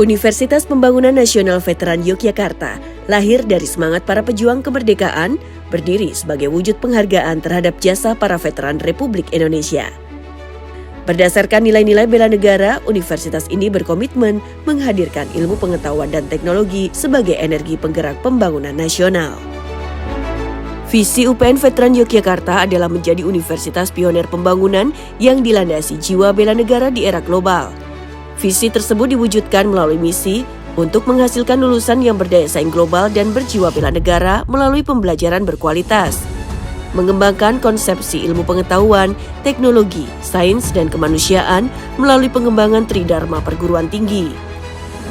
Universitas Pembangunan Nasional Veteran Yogyakarta lahir dari semangat para pejuang kemerdekaan, berdiri sebagai wujud penghargaan terhadap jasa para veteran Republik Indonesia. Berdasarkan nilai-nilai bela negara, universitas ini berkomitmen menghadirkan ilmu pengetahuan dan teknologi sebagai energi penggerak pembangunan nasional. Visi UPN Veteran Yogyakarta adalah menjadi universitas pionir pembangunan yang dilandasi jiwa bela negara di era global. Visi tersebut diwujudkan melalui misi untuk menghasilkan lulusan yang berdaya saing global dan berjiwa bela negara melalui pembelajaran berkualitas. Mengembangkan konsepsi ilmu pengetahuan, teknologi, sains, dan kemanusiaan melalui pengembangan tridharma perguruan tinggi.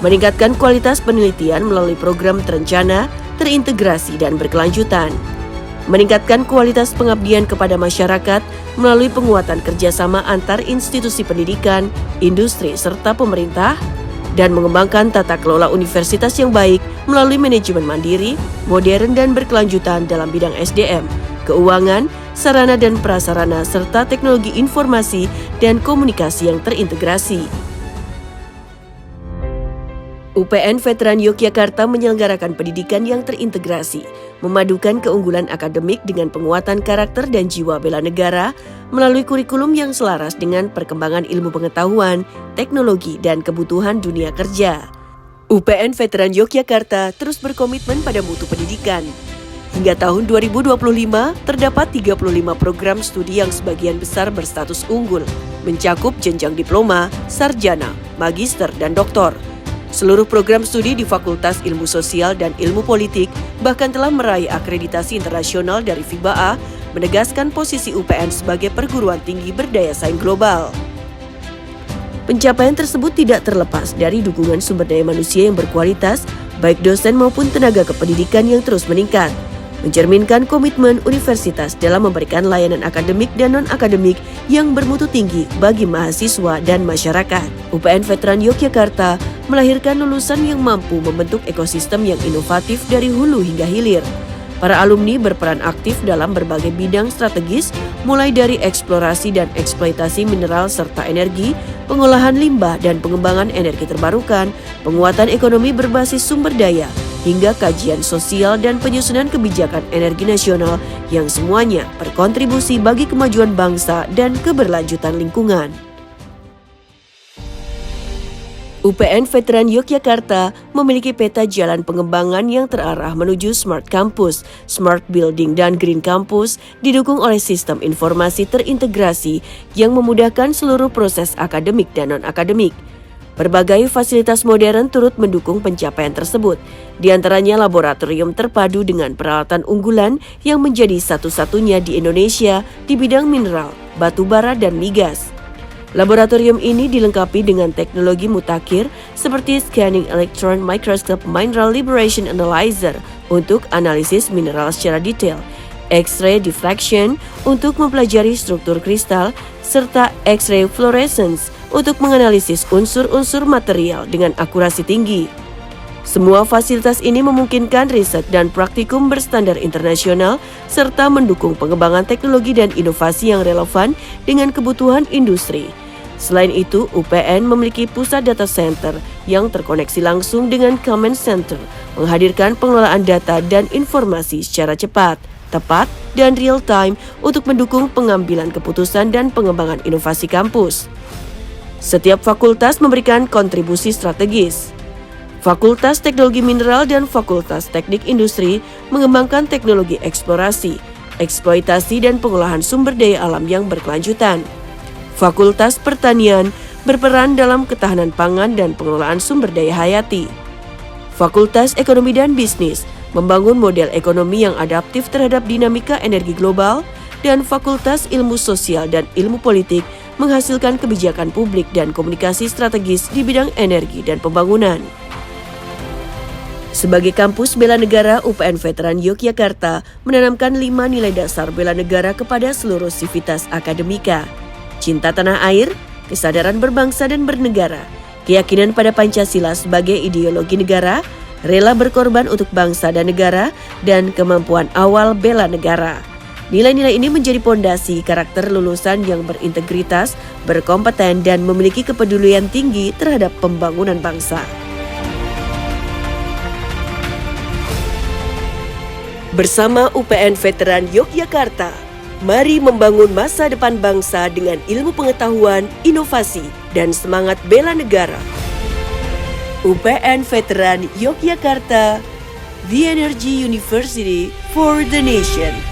Meningkatkan kualitas penelitian melalui program terencana, terintegrasi, dan berkelanjutan. Meningkatkan kualitas pengabdian kepada masyarakat melalui penguatan kerjasama antar institusi pendidikan, industri, serta pemerintah, dan mengembangkan tata kelola universitas yang baik melalui manajemen mandiri, modern, dan berkelanjutan dalam bidang SDM, keuangan, sarana dan prasarana, serta teknologi informasi dan komunikasi yang terintegrasi. UPN Veteran Yogyakarta menyelenggarakan pendidikan yang terintegrasi, memadukan keunggulan akademik dengan penguatan karakter dan jiwa bela negara melalui kurikulum yang selaras dengan perkembangan ilmu pengetahuan, teknologi, dan kebutuhan dunia kerja. UPN Veteran Yogyakarta terus berkomitmen pada mutu pendidikan. Hingga tahun 2025, terdapat 35 program studi yang sebagian besar berstatus unggul, mencakup jenjang diploma, sarjana, magister, dan doktor. Seluruh program studi di Fakultas Ilmu Sosial dan Ilmu Politik bahkan telah meraih akreditasi internasional dari FIBA-A, menegaskan posisi UPN sebagai perguruan tinggi berdaya saing global. Pencapaian tersebut tidak terlepas dari dukungan sumber daya manusia yang berkualitas, baik dosen maupun tenaga kependidikan yang terus meningkat, mencerminkan komitmen universitas dalam memberikan layanan akademik dan non-akademik yang bermutu tinggi bagi mahasiswa dan masyarakat. UPN Veteran Yogyakarta melahirkan lulusan yang mampu membentuk ekosistem yang inovatif dari hulu hingga hilir. Para alumni berperan aktif dalam berbagai bidang strategis, mulai dari eksplorasi dan eksploitasi mineral serta energi, pengolahan limbah dan pengembangan energi terbarukan, penguatan ekonomi berbasis sumber daya, hingga kajian sosial dan penyusunan kebijakan energi nasional yang semuanya berkontribusi bagi kemajuan bangsa dan keberlanjutan lingkungan. UPN Veteran Yogyakarta memiliki peta jalan pengembangan yang terarah menuju Smart Campus, Smart Building, dan Green Campus, didukung oleh sistem informasi terintegrasi yang memudahkan seluruh proses akademik dan non-akademik. Berbagai fasilitas modern turut mendukung pencapaian tersebut, di antaranya laboratorium terpadu dengan peralatan unggulan yang menjadi satu-satunya di Indonesia di bidang mineral, batu bara, dan migas. Laboratorium ini dilengkapi dengan teknologi mutakhir seperti Scanning Electron Microscope Mineral Liberation Analyzer untuk analisis mineral secara detail, X-ray diffraction untuk mempelajari struktur kristal, serta X-ray fluorescence untuk menganalisis unsur-unsur material dengan akurasi tinggi. Semua fasilitas ini memungkinkan riset dan praktikum berstandar internasional serta mendukung pengembangan teknologi dan inovasi yang relevan dengan kebutuhan industri. Selain itu, UPN memiliki pusat data center yang terkoneksi langsung dengan command center, menghadirkan pengelolaan data dan informasi secara cepat, tepat, dan real time untuk mendukung pengambilan keputusan dan pengembangan inovasi kampus. Setiap fakultas memberikan kontribusi strategis. Fakultas Teknologi Mineral dan Fakultas Teknik Industri mengembangkan teknologi eksplorasi, eksploitasi, dan pengolahan sumber daya alam yang berkelanjutan. Fakultas Pertanian berperan dalam ketahanan pangan dan pengelolaan sumber daya hayati. Fakultas Ekonomi dan Bisnis membangun model ekonomi yang adaptif terhadap dinamika energi global, dan Fakultas Ilmu Sosial dan Ilmu Politik menghasilkan kebijakan publik dan komunikasi strategis di bidang energi dan pembangunan. Sebagai kampus bela negara, UPN Veteran Yogyakarta menanamkan 5 nilai dasar bela negara kepada seluruh sivitas akademika: cinta tanah air, kesadaran berbangsa dan bernegara, keyakinan pada Pancasila sebagai ideologi negara, rela berkorban untuk bangsa dan negara, dan kemampuan awal bela negara. Nilai-nilai ini menjadi pondasi karakter lulusan yang berintegritas, berkompeten, dan memiliki kepedulian tinggi terhadap pembangunan bangsa. Bersama UPN Veteran Yogyakarta, mari membangun masa depan bangsa dengan ilmu pengetahuan, inovasi, dan semangat bela negara. UPN Veteran Yogyakarta, The Energy University for the Nation.